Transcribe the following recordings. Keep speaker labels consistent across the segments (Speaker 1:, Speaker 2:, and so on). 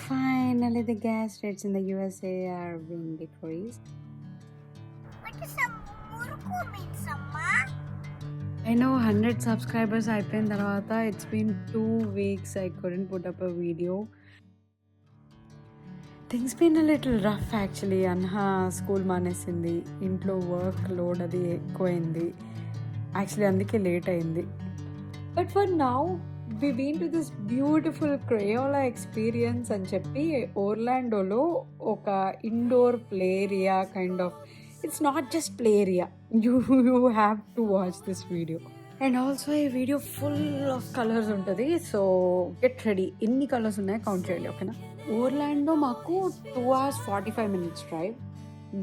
Speaker 1: Finally, the gas rates in the USA are being decreased.
Speaker 2: What does a murku means, Amma?
Speaker 1: I know 100 subscribers అయిపోయిన తర్వాత it's been 2 weeks I couldn't put up a video. Things been a little rough actually. Anha school మానేసింది, ఇంట్లో work load అది ఎక్కువైంది, actually అందుకే late అయింది. But for now we been to this beautiful Crayola experience అని చెప్పి ఓర్లాండోలో ఒక indoor play area kind of, it's not just play area, you have to watch this video. And also ఈ video full of colours ఉంటుంది, so get ready. ఎన్ని colours ఉన్నాయో count చేయాలి, ఓకేనా? ఓర్లాండో మాకు 2 hours 45 minutes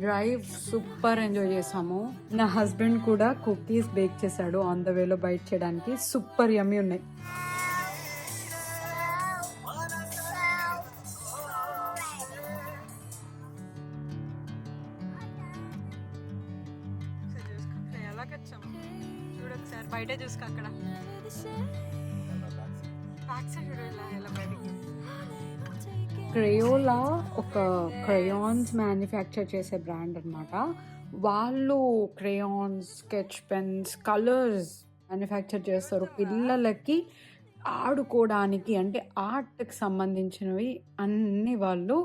Speaker 1: drive super enjoy చేసాము. నా husband కూడా కుకీస్ బేక్ చేశాడు ఆన్ ద వేలో బైట్ చేయడానికి, సూపర్ యమ్మీ ఉన్నాయి. చూడొకసారి బయట చూసుకో, అక్కడ క్రయోలా ఒక క్రయాన్స్ మ్యానుఫ్యాక్చర్ చేసే బ్రాండ్ అనమాట. వాళ్ళు crayons, sketch pens, colours manufacture చేస్తారు. పిల్లలకి ఆడుకోవడానికి అంటే ఆర్ట్కి సంబంధించినవి అన్నీ వాళ్ళు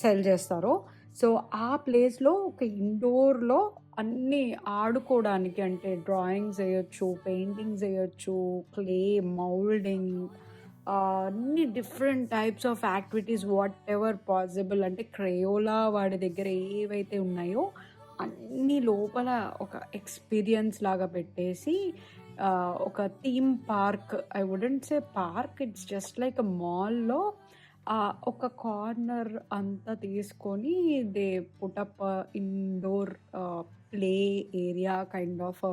Speaker 1: సెల్ చేస్తారు. సో ఆ ప్లేస్లో ఒక ఇండోర్లో అన్నీ ఆడుకోవడానికి, అంటే డ్రాయింగ్స్ వేయొచ్చు, పెయింటింగ్స్ వేయొచ్చు, క్లే మౌల్డింగ్, అన్ని different types of activities what ever possible. అంటే క్రయోలా వాడి దగ్గర ఏవైతే ఉన్నాయో అన్నీ లోపల ఒక ఎక్స్పీరియన్స్ లాగా పెట్టేసి, ఒక theme park, I wouldn't say park, it's just like a మాల్లో ఒక కార్నర్ అంతా తీసుకొని they put up indoor play area kind of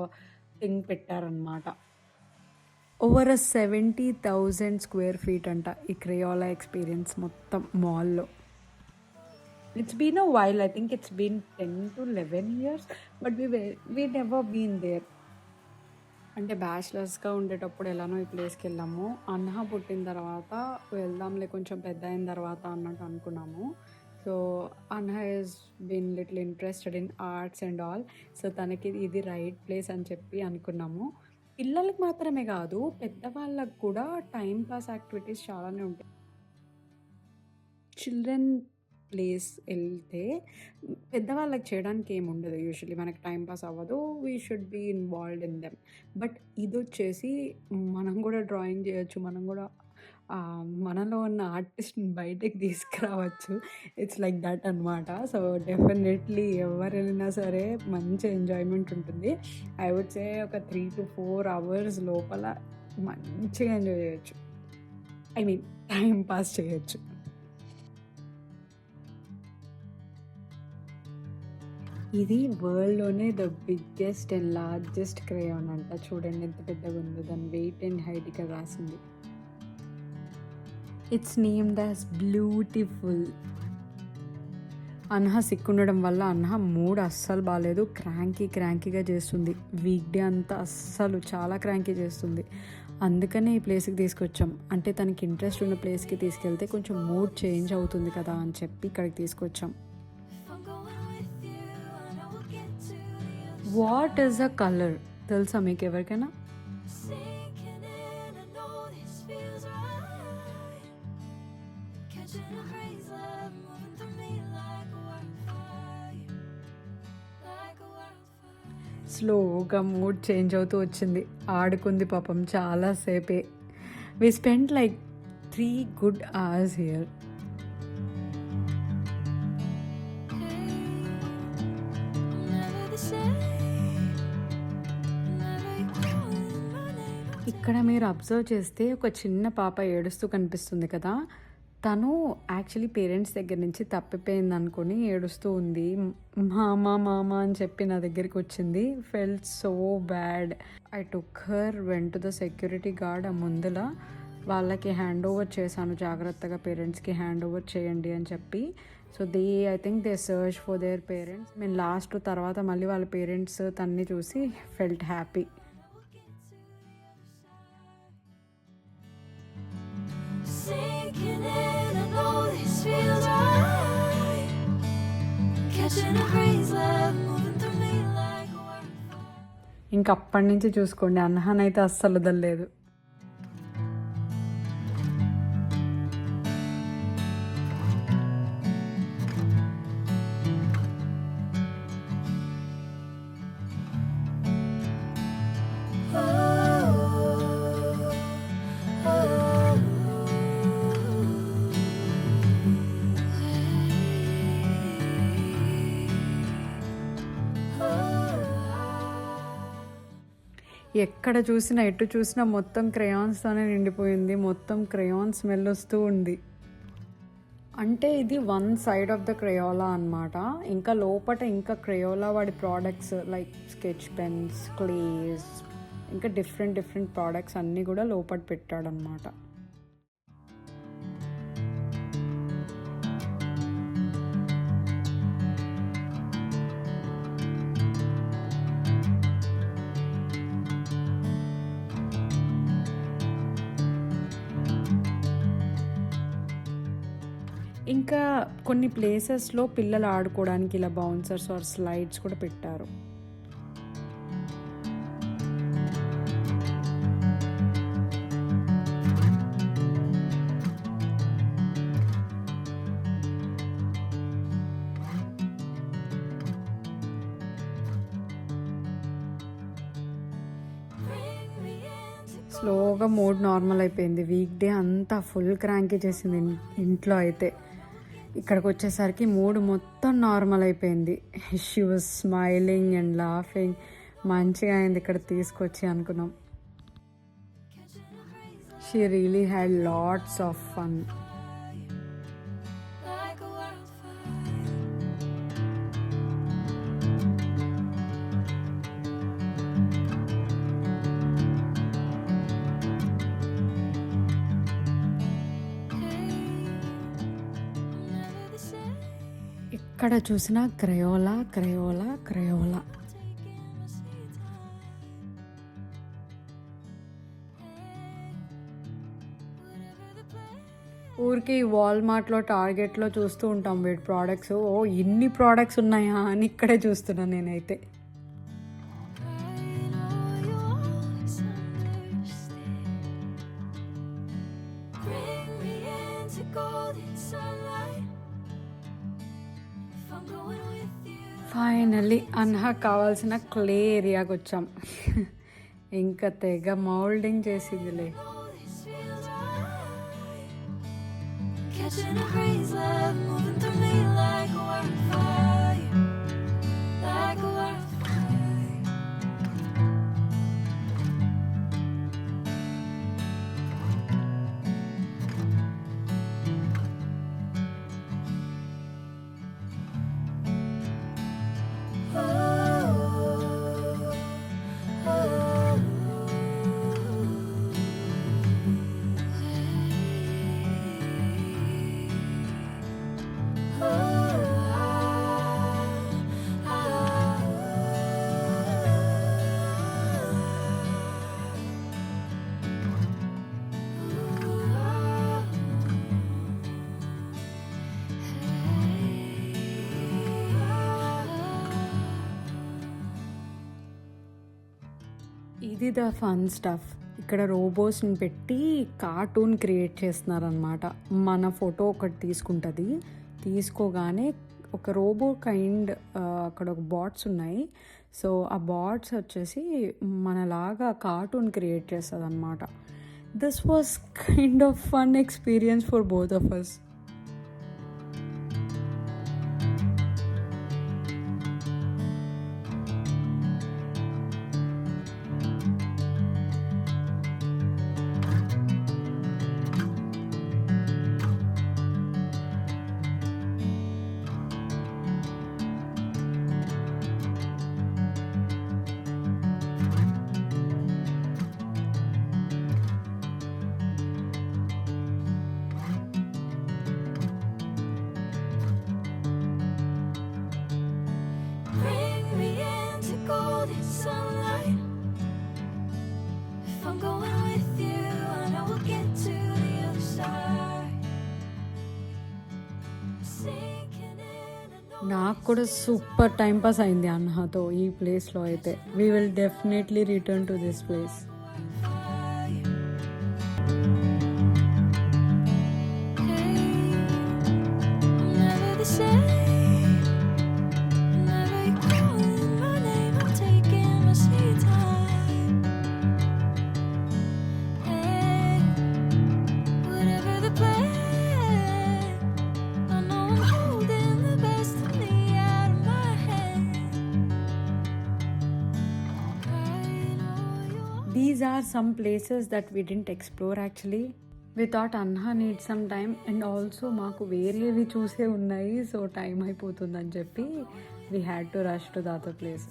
Speaker 1: thing పెట్టారనమాట. ఓవర్ 70,000 square feet అంట ఈ క్రయోలా ఎక్స్పీరియన్స్ మొత్తం మాల్లో. It's been a while, I think it's been 10 to 11 years, but we never been there. అంటే బ్యాచిలర్స్గా ఉండేటప్పుడు ఎలానో ఈ ప్లేస్కి వెళ్ళాము. అన్హా పుట్టిన తర్వాత వెళ్దాంలే కొంచెం పెద్ద అయిన తర్వాత అన్నట్టు అనుకున్నాము. So Anha is been little interested in arts and all, so తనకి ఇది రైట్ ప్లేస్ అని చెప్పి అనుకున్నాము. పిల్లలకి మాత్రమే కాదు, పెద్దవాళ్ళకు కూడా టైం పాస్ యాక్టివిటీస్ చాలానే ఉంటాయి. చిల్డ్రన్ ప్లేస్ వెళ్తే పెద్దవాళ్ళకి చేయడానికి ఏమి ఉండదు, యూజువల్లీ మనకి టైం పాస్ అవ్వదు, we should be involved in them. But ఇది వచ్చేసి మనం కూడా డ్రాయింగ్ చేయొచ్చు, మనం కూడా మనలో ఉన్న ఆర్టిస్ట్ని బయటకి తీసుకురావచ్చు. ఇట్స్ లైక్ దట్ అనమాట. సో డెఫినెట్లీ ఎవరు వెళ్ళినా సరే మంచి ఎంజాయ్మెంట్ ఉంటుంది. ఐ వుడ్ సే ఒక 3 to 4 hours లోపల మంచిగా ఎంజాయ్ చేయొచ్చు, ఐ మీన్ టైం పాస్ చేయొచ్చు. ఇది వరల్డ్లోనే the biggest and largest crayon అంట. చూడండి ఎంత పెద్దగా ఉందో, దాని వెయిట్ అండ్ హైట్ ఇక్కడ రాసింది. It's named as beautiful. Anha సిక్కుండడం వల్ల అన్హా మూడ్ అస్సలు బాగాలేదు, క్రాంకీగా చేస్తుంది. వీక్ డే అంతా అస్సలు చాలా క్రాంకీ చేస్తుంది. అందుకనే ఈ ప్లేస్కి తీసుకొచ్చాం. అంటే తనకి ఇంట్రెస్ట్ ఉన్న ప్లేస్కి తీసుకెళ్తే కొంచెం మూడ్ చేంజ్ అవుతుంది కదా అని చెప్పి ఇక్కడికి తీసుకొచ్చాం. వాట్ ఈజ్ అ కలర్ తెలుసా మీకు ఎవరికైనా? స్లోగా మూడ్ చేంజ్ అవుతూ వచ్చింది, ఆడుకుంది పాపం చాలాసేపే. We spend like 3 good hours here. ఇక్కడ మీరు అబ్జర్వ్ చేస్తే ఒక చిన్న పాప ఏడుస్తూ కనిపిస్తుంది కదా, తను యాక్చువల్లీ పేరెంట్స్ దగ్గర నుంచి తప్పిపోయింది అనుకుని ఏడుస్తూ ఉంది. మామా అని చెప్పి నా దగ్గరికి వచ్చింది. Felt so bad. I took her, went to the security guard. ఆ ముందుల వాళ్ళకి హ్యాండ్ ఓవర్ చేశాను, జాగ్రత్తగా పేరెంట్స్కి హ్యాండ్ ఓవర్ చేయండి అని చెప్పి. So I think they search for their parents. మేము లాస్ట్ తర్వాత మళ్ళీ వాళ్ళ పేరెంట్స్ తన్ని చూసి felt happy.
Speaker 2: Sinking in, I know
Speaker 3: this feels right. Catching a breeze, love moving through me like a waterfall.
Speaker 1: ఇంక అప్పటి నుంచి చూసుకోండి, అన్హాన్ అయితే అస్సలు వదలలేదు. ఎక్కడ చూసినా ఎటు చూసినా మొత్తం క్రేయాన్స్తోనే నిండిపోయింది. మొత్తం క్రేయాన్ స్మెల్ వస్తూ ఉంది. అంటే ఇది one side of the Crayola అన్నమాట. ఇంకా లోపల ఇంకా క్రేయోలా వాడి ప్రోడక్ట్స్ లైక్ స్కెచ్ పెన్స్, క్లేస్, ఇంకా డిఫరెంట్ ప్రోడక్ట్స్ అన్నీ కూడా లోపల పెట్టాడనమాట. ఇంకా కొన్ని ప్లేసెస్లో పిల్లలు ఆడుకోవడానికి ఇలా బౌన్సర్స్ ఆర్ స్లైడ్స్ కూడా పెట్టారు. స్లోగా మూడ్ నార్మల్ అయిపోయింది. వీక్ డే అంతా ఫుల్ క్రాంకీ చేసింది ఇంట్లో అయితే. ఇక్కడికి వచ్చేసరికి మూడ్ మొత్తం నార్మల్ అయిపోయింది. She was smiling and laughing. మంచిగా అయింది ఇక్కడ తీసుకొచ్చి అనుకున్నాం. She really had lots of fun. ఎక్కడ చూసినా క్రేయోలా. ఊరికి వాల్మార్ట్లో, టార్గెట్లో చూస్తూ ఉంటాం వీటి ప్రోడక్ట్స్. ఇన్ని ప్రోడక్ట్స్ ఉన్నాయా అని ఇక్కడే చూస్తున్నాను నేనైతే. ఫైనల్లీ అన్హా కావాల్సిన క్లే ఏరియాకి వచ్చాం. ఇంకా తెగ మౌల్డింగ్ చేసిదిలే. ఇది ద ఫన్ స్టఫ్. ఇక్కడ రోబోస్ని పెట్టి కార్టూన్ క్రియేట్ చేస్తున్నారనమాట. మన ఫోటో ఒకటి తీసుకుంటుంది, తీసుకోగానే ఒక రోబో కైండ్ అక్కడ ఒక బాట్స్ ఉన్నాయి. సో ఆ బాట్స్ వచ్చేసి మనలాగా కార్టూన్ క్రియేట్ చేస్తుంది అనమాట. This was kind of fun experience for both of us. నాకు కూడా సూపర్ టైం పాస్ అయింది అన్నతో ఈ ప్లేస్లో అయితే. We will definitely return to this place.
Speaker 3: Never the same. Never you calling my name. I'm taking my sweet time. Hey, whatever the plan, I know I'm holding the best of me out of my hand. I know you are.
Speaker 1: These are some places that we didn't explore actually. We thought Anha needs some time and also మాకు వేరేవి చూసే ఉన్నాయి, so time అయిపోతుందని చెప్పి we had to rush to the other place.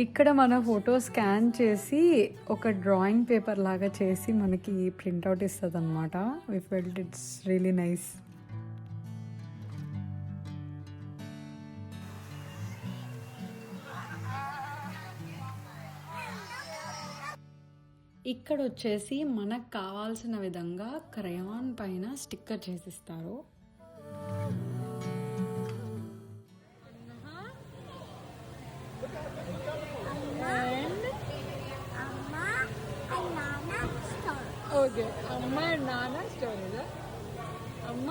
Speaker 1: ఇక్కడ మన photo scan చేసి ఒక డ్రాయింగ్ పేపర్ లాగా చేసి మనకి ప్రింట్అవుట్ ఇస్తుంది అనమాట. We felt it's really nice. ఇక్కడ వచ్చేసి మనకు కావాల్సిన విధంగా క్రయాన్ పైన స్టిక్కర్ చేసిస్తారు. ఓకే, అమ్మ అండ్ నాన్న స్టోరీదా? అమ్మ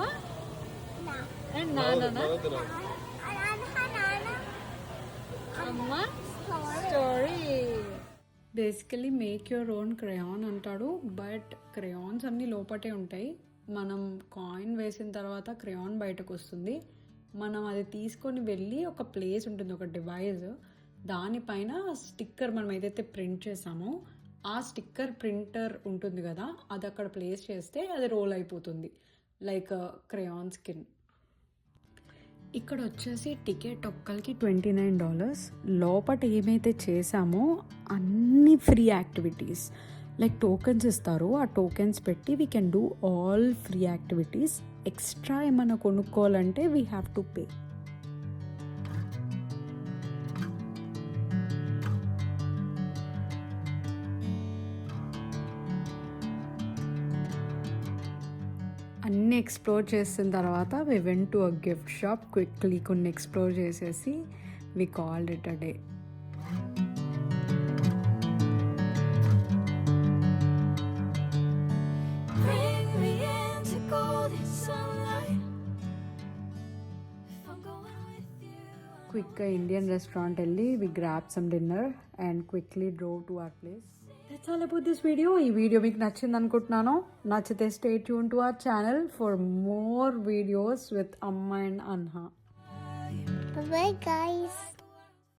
Speaker 1: అండ్ నాన్న, అమ్మ story. Basically make your own crayon అంటాడు, బట్ క్రయాన్స్ అన్నీ లోపటే ఉంటాయి. మనం కాయిన్ వేసిన తర్వాత క్రయాన్ బయటకు వస్తుంది. మనం అది తీసుకొని వెళ్ళి ఒక ప్లేస్ ఉంటుంది, ఒక డివైస్, దానిపైన స్టిక్కర్ మనం ఏదైతే ప్రింట్ చేసామో ఆ స్టిక్కర్ ప్రింటర్ ఉంటుంది కదా, అది అక్కడ ప్లేస్ చేస్తే అది రోల్ అయిపోతుంది లైక్ క్రయాన్ స్కిన్. ఇక్కడ వచ్చేసి టికెట్ ఒక్కరికి $29. లోపల ఏమైతే చేసామో అన్ని ఫ్రీ యాక్టివిటీస్, లైక్ టోకెన్స్ ఇస్తారు. ఆ టోకెన్స్ పెట్టి we can do all free activities. Extra ఏమైనా కొనుక్కోవాలంటే వీ హ్యావ్ టు పే. అన్నీ ఎక్స్ప్లోర్ చేసిన తర్వాత we went to a gift shop. Quickly కొన్ని ఎక్స్ప్లోర్ చేసేసి we called it a day.
Speaker 3: Bring me into golden sunlight. If I'm going with you,
Speaker 1: క్విక్గా Indian restaurant వెళ్ళి we grab some dinner and quickly drove to our place. That's all about this video. ఈ video మీకు నచ్చింది అనుకుంటున్నాను. నచ్చితే stay tune to our channel for more videos with అమ్మ and Anha.
Speaker 2: Bye bye, guys.